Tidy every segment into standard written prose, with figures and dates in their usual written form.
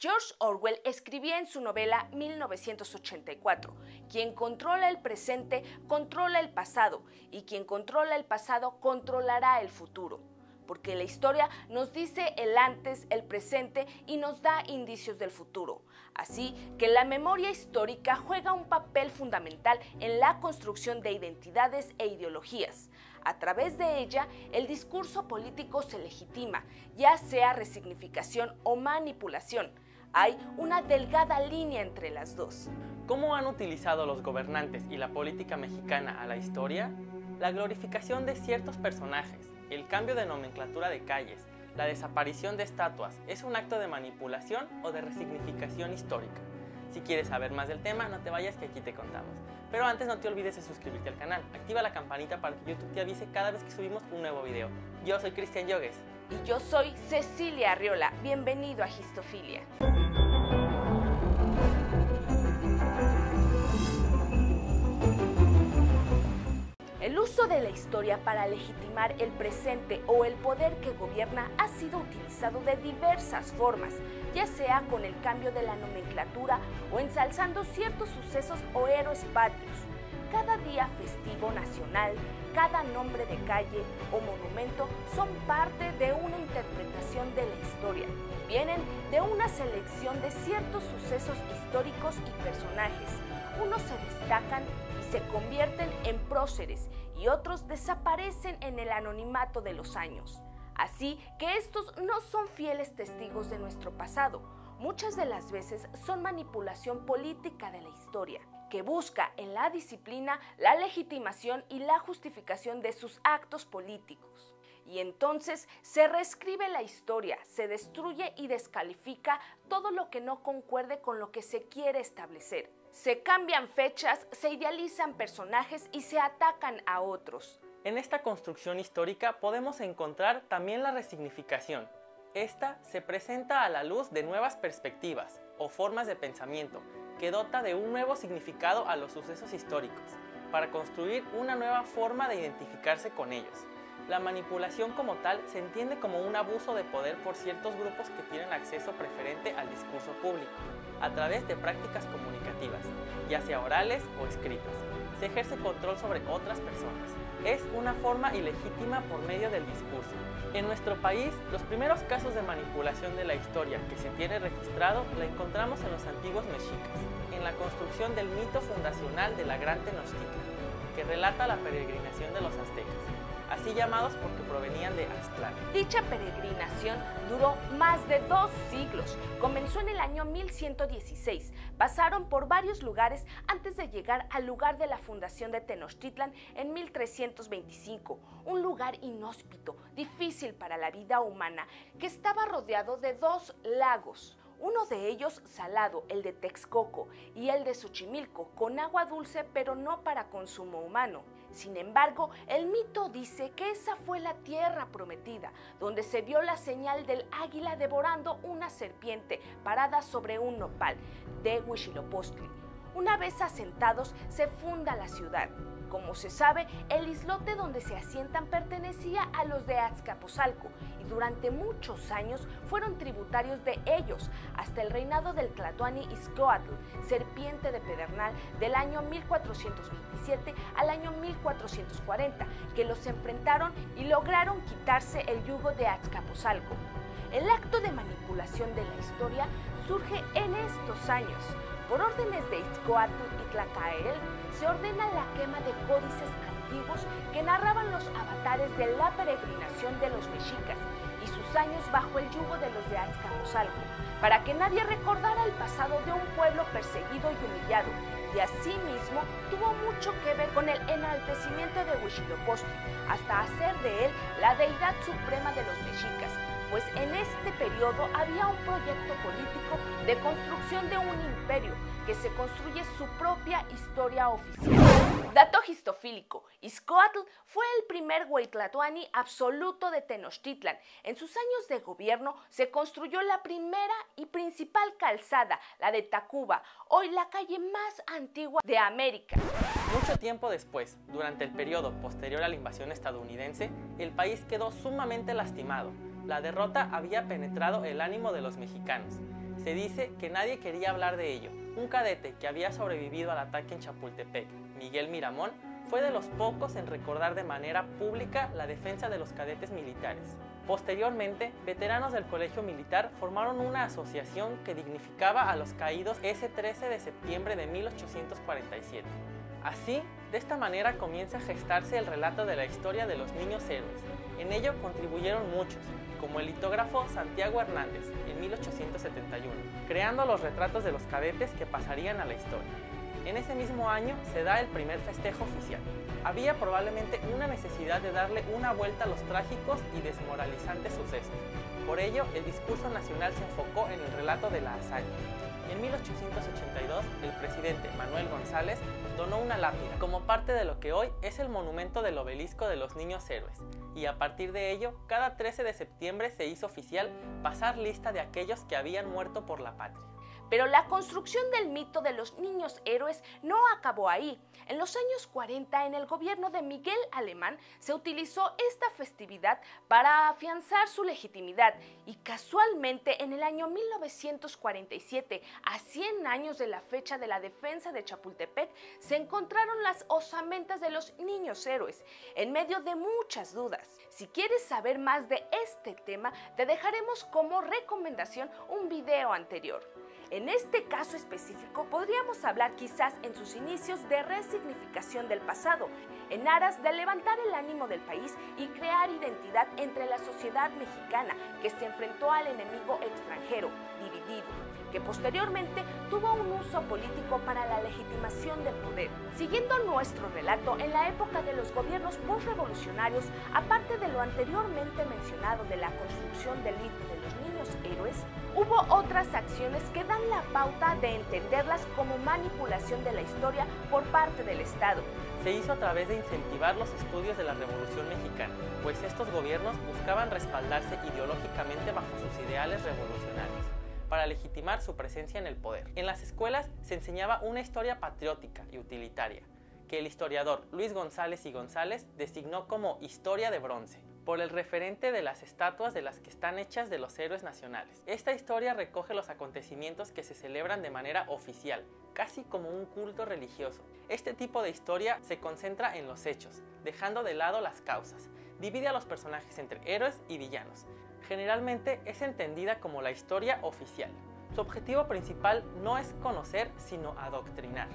George Orwell escribía en su novela 1984, quien controla el presente controla el pasado, y quien controla el pasado controlará el futuro. Porque la historia nos dice el antes, el presente y nos da indicios del futuro. Así que la memoria histórica juega un papel fundamental en la construcción de identidades e ideologías. A través de ella, el discurso político se legitima, ya sea resignificación o manipulación. Hay una delgada línea entre las dos. ¿Cómo han utilizado los gobernantes y la política mexicana a la historia? La glorificación de ciertos personajes, el cambio de nomenclatura de calles, la desaparición de estatuas, ¿es un acto de manipulación o de resignificación histórica? Si quieres saber más del tema, no te vayas que aquí te contamos. Pero antes no te olvides de suscribirte al canal, activa la campanita para que YouTube te avise cada vez que subimos un nuevo video. Yo soy Cristian Yogues. Y yo soy Cecilia Arriola. Bienvenido a Histofilia. El uso de la historia para legitimar el presente o el poder que gobierna ha sido utilizado de diversas formas, ya sea con el cambio de la nomenclatura o ensalzando ciertos sucesos o héroes patrios. Cada día festivo nacional, cada nombre de calle o monumento son parte de una interpretación de la historia. Vienen de una selección de ciertos sucesos históricos y personajes. Unos se destacan y se convierten en próceres y otros desaparecen en el anonimato de los años. Así que estos no son fieles testigos de nuestro pasado. Muchas de las veces son manipulación política de la historia, que busca en la disciplina la legitimación y la justificación de sus actos políticos. Y entonces se reescribe la historia, se destruye y descalifica todo lo que no concuerde con lo que se quiere establecer. Se cambian fechas, se idealizan personajes y se atacan a otros. En esta construcción histórica podemos encontrar también la resignificación. Esta se presenta a la luz de nuevas perspectivas o formas de pensamiento que dota de un nuevo significado a los sucesos históricos, para construir una nueva forma de identificarse con ellos. La manipulación como tal se entiende como un abuso de poder por ciertos grupos que tienen acceso preferente al discurso público, a través de prácticas comunicativas, ya sea orales o escritas. Se ejerce control sobre otras personas. Es una forma ilegítima por medio del discurso. En nuestro país, los primeros casos de manipulación de la historia que se tiene registrado la encontramos en los antiguos mexicas, en la construcción del mito fundacional de la Gran Tenochtitlan, que relata la peregrinación de los aztecas, así llamados porque provenían de Aztlán. Dicha peregrinación duró más de 2 siglos. Comenzó en el año 1116. Pasaron por varios lugares antes de llegar al lugar de la fundación de Tenochtitlan en 1325, un lugar inhóspito, difícil para la vida humana, que estaba rodeado de 2 lagos. Uno de ellos salado, el de Texcoco, y el de Xochimilco, con agua dulce pero no para consumo humano. Sin embargo, el mito dice que esa fue la tierra prometida, donde se vio la señal del águila devorando una serpiente parada sobre un nopal de Huitzilopochtli. Una vez asentados, se funda la ciudad. Como se sabe, el islote donde se asientan pertenecía a los de Azcapotzalco y durante muchos años fueron tributarios de ellos, hasta el reinado del Tlatoani Izcoatl, serpiente de pedernal, del año 1427 al año 1440, que los enfrentaron y lograron quitarse el yugo de Azcapotzalco. El acto de manipulación de la historia surge en estos años. Por órdenes de Izcoatl y Tlacael, se ordena la quema de códices antiguos que narraban los avatares de la peregrinación de los mexicas y sus años bajo el yugo de los de Azcapotzalco, para que nadie recordara el pasado de un pueblo perseguido y humillado, y asimismo tuvo mucho que ver con el enaltecimiento de Huitzilopochtli, hasta hacer de él la deidad suprema de los mexicas, pues en este periodo había un proyecto político de construcción de un imperio que se construye su propia historia oficial. Dato histofílico: Izcoatl fue el primer huaytlatoani absoluto de Tenochtitlan. En sus años de gobierno se construyó la primera y principal calzada, la de Tacuba, hoy la calle más antigua de América. Mucho tiempo después, durante el periodo posterior a la invasión estadounidense, el país quedó sumamente lastimado. La derrota había penetrado el ánimo de los mexicanos. Se dice que nadie quería hablar de ello. Un cadete que había sobrevivido al ataque en Chapultepec, Miguel Miramón, fue de los pocos en recordar de manera pública la defensa de los cadetes militares. Posteriormente, veteranos del Colegio Militar formaron una asociación que dignificaba a los caídos ese 13 de septiembre de 1847. Así, de esta manera comienza a gestarse el relato de la historia de los niños héroes. En ello contribuyeron muchos, como el litógrafo Santiago Hernández en 1871, creando los retratos de los cadetes que pasarían a la historia. En ese mismo año se da el primer festejo oficial. Había probablemente una necesidad de darle una vuelta a los trágicos y desmoralizantes sucesos. Por ello, el discurso nacional se enfocó en el relato de la hazaña. En 1882, el presidente Manuel González donó una lápida como parte de lo que hoy es el monumento del obelisco de los niños héroes, y a partir de ello, cada 13 de septiembre se hizo oficial pasar lista de aquellos que habían muerto por la patria. Pero la construcción del mito de los niños héroes no acabó ahí. En los años 40, en el gobierno de Miguel Alemán, se utilizó esta festividad para afianzar su legitimidad y casualmente en el año 1947, a 100 años de la fecha de la defensa de Chapultepec, se encontraron las osamentas de los niños héroes, en medio de muchas dudas. Si quieres saber más de este tema, te dejaremos como recomendación un video anterior. En este caso específico, podríamos hablar quizás en sus inicios de resignificación del pasado, en aras de levantar el ánimo del país y crear identidad entre la sociedad mexicana que se enfrentó al enemigo extranjero, dividido, que posteriormente tuvo un uso político para la legitimación del poder. Siguiendo nuestro relato, en la época de los gobiernos postrevolucionarios, aparte de lo anteriormente mencionado de la construcción del mito de los niños héroes, hubo otras acciones que dan la pauta de entenderlas como manipulación de la historia por parte del Estado. Se hizo a través de incentivar los estudios de la Revolución Mexicana, pues estos gobiernos buscaban respaldarse ideológicamente bajo sus ideales revolucionarios, para legitimar su presencia en el poder. En las escuelas se enseñaba una historia patriótica y utilitaria, que el historiador Luis González y González designó como historia de bronce, por el referente de las estatuas de las que están hechas de los héroes nacionales. Esta historia recoge los acontecimientos que se celebran de manera oficial, casi como un culto religioso. Este tipo de historia se concentra en los hechos, dejando de lado las causas. Divide a los personajes entre héroes y villanos. Generalmente es entendida como la historia oficial. Su objetivo principal no es conocer, sino adoctrinar.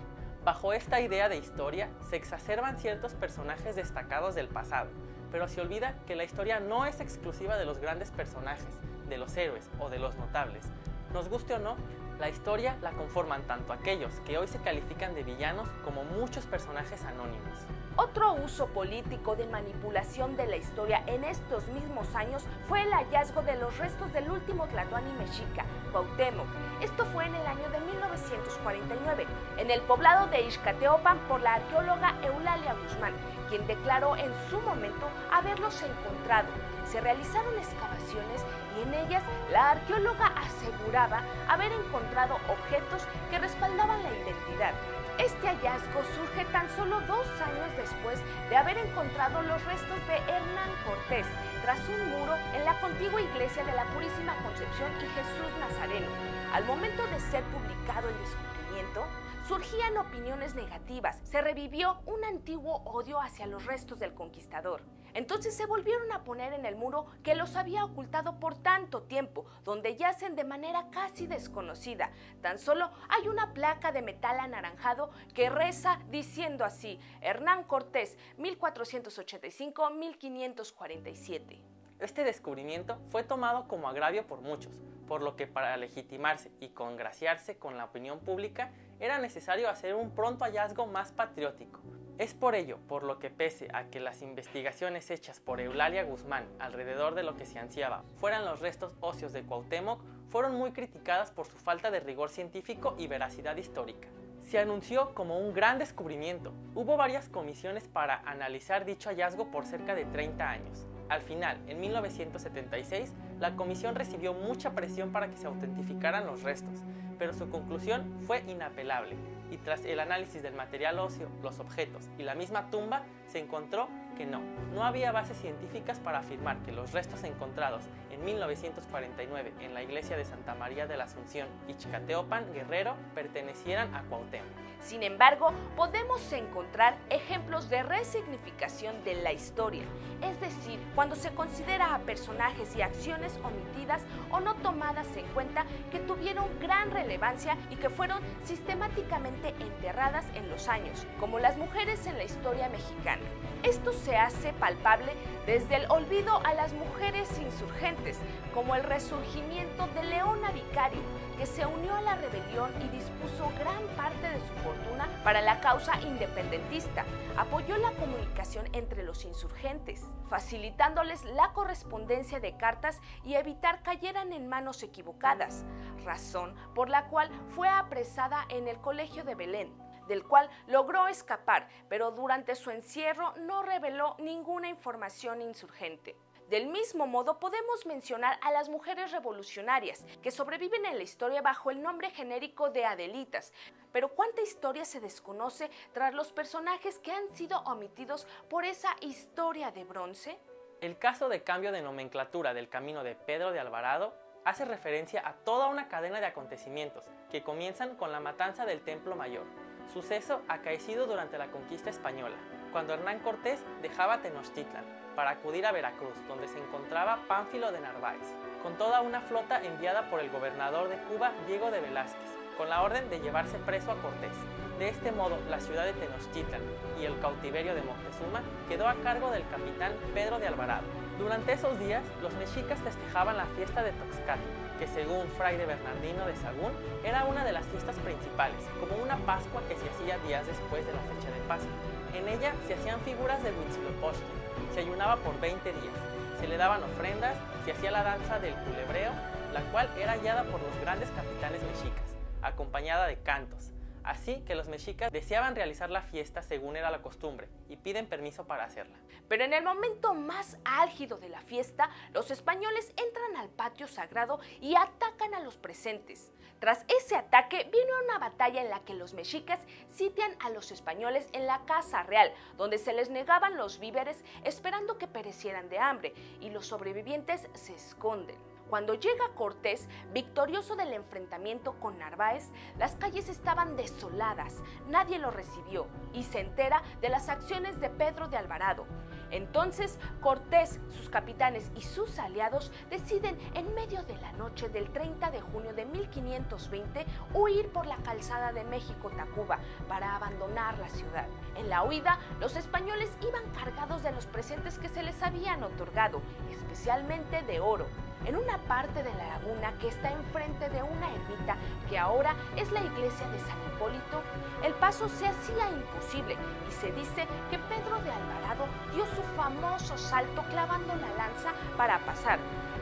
Bajo esta idea de historia, se exacerban ciertos personajes destacados del pasado, pero se olvida que la historia no es exclusiva de los grandes personajes, de los héroes o de los notables. Nos guste o no, la historia la conforman tanto aquellos que hoy se califican de villanos como muchos personajes anónimos. Otro uso político de manipulación de la historia en estos mismos años fue el hallazgo de los restos del último tlatoani mexica, Cuauhtémoc. Esto fue en el año de 1949, en el poblado de Ixcateopan por la arqueóloga Eulalia Guzmán, quien declaró en su momento haberlos encontrado. Se realizaron excavaciones y en ellas la arqueóloga aseguraba haber encontrado objetos que respaldaban la identidad. Este hallazgo surge tan solo 2 años después de haber encontrado los restos de Hernán Cortés tras un muro en la contigua iglesia de la Purísima Concepción y Jesús Nazareno. Al momento de ser publicado el descubrimiento, surgían opiniones negativas, se revivió un antiguo odio hacia los restos del conquistador. Entonces se volvieron a poner en el muro que los había ocultado por tanto tiempo, donde yacen de manera casi desconocida. Tan solo hay una placa de metal anaranjado que reza diciendo así: Hernán Cortés, 1485-1547. Este descubrimiento fue tomado como agravio por muchos, por lo que para legitimarse y congraciarse con la opinión pública era necesario hacer un pronto hallazgo más patriótico. Es por ello por lo que, pese a que las investigaciones hechas por Eulalia Guzmán alrededor de lo que se ansiaba fueran los restos óseos de Cuauhtémoc, fueron muy criticadas por su falta de rigor científico y veracidad histórica. Se anunció como un gran descubrimiento. Hubo varias comisiones para analizar dicho hallazgo por cerca de 30 años. Al final, en 1976, la comisión recibió mucha presión para que se autentificaran los restos, pero su conclusión fue inapelable, y tras el análisis del material óseo, los objetos y la misma tumba, se encontró que no había bases científicas para afirmar que los restos encontrados en 1949 en la iglesia de Santa María de la Asunción, Ixcateopan, Guerrero, pertenecieran a Cuauhtémoc. Sin embargo, podemos encontrar ejemplos de resignificación de la historia, es decir, cuando se considera a personajes y acciones omitidas o no tomadas en cuenta que tuvieron gran relevancia y que fueron sistemáticamente enterradas en los años, como las mujeres en la historia mexicana. Esto se hace palpable desde el olvido a las mujeres insurgentes, como el resurgimiento de Leona Vicario, que se unió a la rebelión y dispuso gran parte de su fortuna para la causa independentista. Apoyó la comunicación entre los insurgentes, facilitándoles la correspondencia de cartas y evitar cayeran en manos equivocadas, razón por la cual fue apresada en el Colegio de Belén, del cual logró escapar, pero durante su encierro no reveló ninguna información insurgente. Del mismo modo, podemos mencionar a las mujeres revolucionarias, que sobreviven en la historia bajo el nombre genérico de Adelitas, pero ¿cuánta historia se desconoce tras los personajes que han sido omitidos por esa historia de bronce? El caso de cambio de nomenclatura del camino de Pedro de Alvarado hace referencia a toda una cadena de acontecimientos que comienzan con la matanza del Templo Mayor, suceso acaecido durante la conquista española, cuando Hernán Cortés dejaba Tenochtitlan para acudir a Veracruz, donde se encontraba Pánfilo de Narváez, con toda una flota enviada por el gobernador de Cuba, Diego de Velázquez, con la orden de llevarse preso a Cortés. De este modo, la ciudad de Tenochtitlan y el cautiverio de Moctezuma quedó a cargo del capitán Pedro de Alvarado. Durante esos días, los mexicas festejaban la fiesta de Toxcatl, que según Fraile Bernardino de Sahagún, era una de las fiestas principales, como una Pascua que se hacía días después de la fecha de Pascua. En ella se hacían figuras de Huitzilopochtli, se ayunaba por 20 días, se le daban ofrendas, se hacía la danza del culebreo, la cual era hallada por los grandes capitanes mexicas, acompañada de cantos. Así que los mexicas deseaban realizar la fiesta según era la costumbre y piden permiso para hacerla. Pero en el momento más álgido de la fiesta, los españoles entran al patio sagrado y atacan a los presentes. Tras ese ataque viene una batalla en la que los mexicas sitian a los españoles en la Casa Real, donde se les negaban los víveres esperando que perecieran de hambre, y los sobrevivientes se esconden. Cuando llega Cortés, victorioso del enfrentamiento con Narváez, las calles estaban desoladas, nadie lo recibió y se entera de las acciones de Pedro de Alvarado. Entonces, Cortés, sus capitanes y sus aliados deciden en medio de la noche del 30 de junio de 1520 huir por la calzada de México-Tacuba para abandonar la ciudad. En la huida, los españoles iban cargados de los presentes que se les habían otorgado, especialmente de oro. En una parte de la laguna que está enfrente de una ermita que ahora es la iglesia de San Hipólito, el paso se hacía imposible y se dice que Pedro de Alvarado dio su famoso salto clavando la lanza para pasar.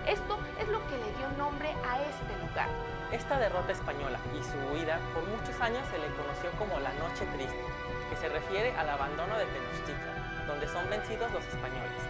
Esto es lo que le dio nombre a este lugar. Esta derrota española y su huida por muchos años se le conoció como la Noche Triste, que se refiere al abandono de Tenochtitlan, donde son vencidos los españoles,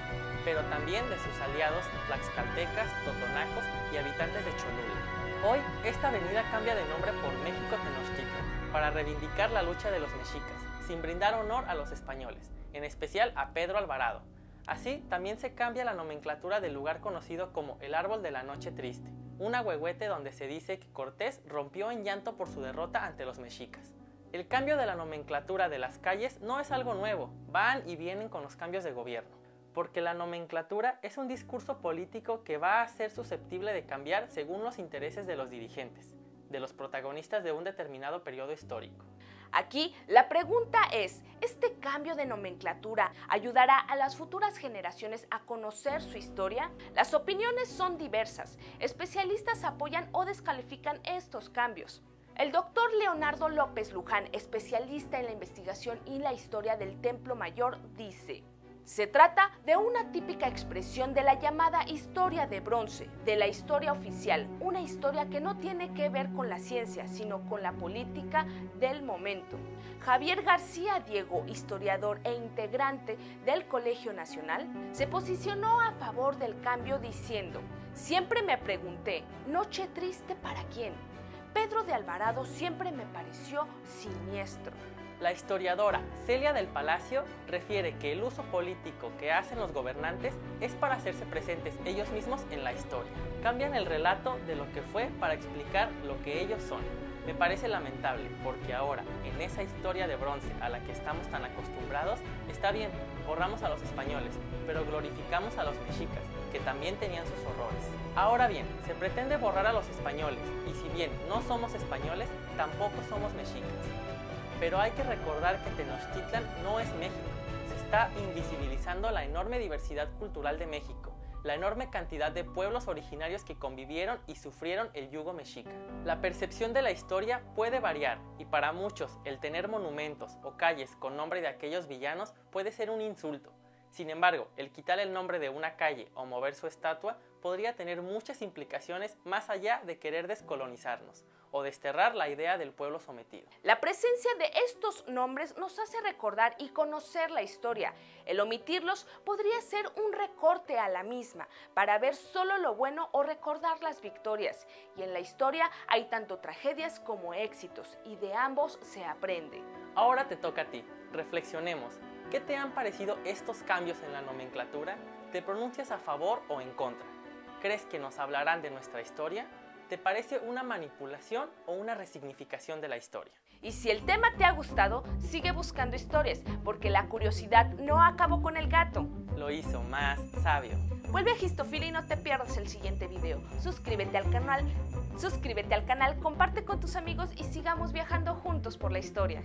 pero también de sus aliados tlaxcaltecas, totonacos y habitantes de Cholula. Hoy, esta avenida cambia de nombre por México Tenochtitlan para reivindicar la lucha de los mexicas, sin brindar honor a los españoles, en especial a Pedro Alvarado. Así, también se cambia la nomenclatura del lugar conocido como el Árbol de la Noche Triste, un agüehuete donde se dice que Cortés rompió en llanto por su derrota ante los mexicas. El cambio de la nomenclatura de las calles no es algo nuevo, van y vienen con los cambios de gobierno, porque la nomenclatura es un discurso político que va a ser susceptible de cambiar según los intereses de los dirigentes, de los protagonistas de un determinado periodo histórico. Aquí la pregunta es, ¿este cambio de nomenclatura ayudará a las futuras generaciones a conocer su historia? Las opiniones son diversas. Especialistas apoyan o descalifican estos cambios. El doctor Leonardo López Luján, especialista en la investigación y la historia del Templo Mayor, dice: se trata de una típica expresión de la llamada historia de bronce, de la historia oficial, una historia que no tiene que ver con la ciencia, sino con la política del momento. Javier García Diego, historiador e integrante del Colegio Nacional, se posicionó a favor del cambio diciendo: siempre me pregunté, ¿noche triste para quién? Pedro de Alvarado siempre me pareció siniestro. La historiadora Celia del Palacio refiere que el uso político que hacen los gobernantes es para hacerse presentes ellos mismos en la historia. Cambian el relato de lo que fue para explicar lo que ellos son. Me parece lamentable porque ahora, en esa historia de bronce a la que estamos tan acostumbrados, está bien, borramos a los españoles, pero glorificamos a los mexicas, que también tenían sus horrores. Ahora bien, se pretende borrar a los españoles, y si bien no somos españoles, tampoco somos mexicas. Pero hay que recordar que Tenochtitlan no es México. Se está invisibilizando la enorme diversidad cultural de México, la enorme cantidad de pueblos originarios que convivieron y sufrieron el yugo mexica. La percepción de la historia puede variar y para muchos el tener monumentos o calles con nombre de aquellos villanos puede ser un insulto. Sin embargo, el quitar el nombre de una calle o mover su estatua podría tener muchas implicaciones más allá de querer descolonizarnos o desterrar la idea del pueblo sometido. La presencia de estos nombres nos hace recordar y conocer la historia. El omitirlos podría ser un recorte a la misma, para ver solo lo bueno o recordar las victorias. Y en la historia hay tanto tragedias como éxitos, y de ambos se aprende. Ahora te toca a ti. Reflexionemos. ¿Qué te han parecido estos cambios en la nomenclatura? ¿Te pronuncias a favor o en contra? ¿Crees que nos hablarán de nuestra historia? ¿Te parece una manipulación o una resignificación de la historia? Y si el tema te ha gustado, sigue buscando historias, porque la curiosidad no acabó con el gato. Lo hizo más sabio. Vuelve a Histofilia y no te pierdas el siguiente video. Suscríbete al canal, comparte con tus amigos y sigamos viajando juntos por la historia.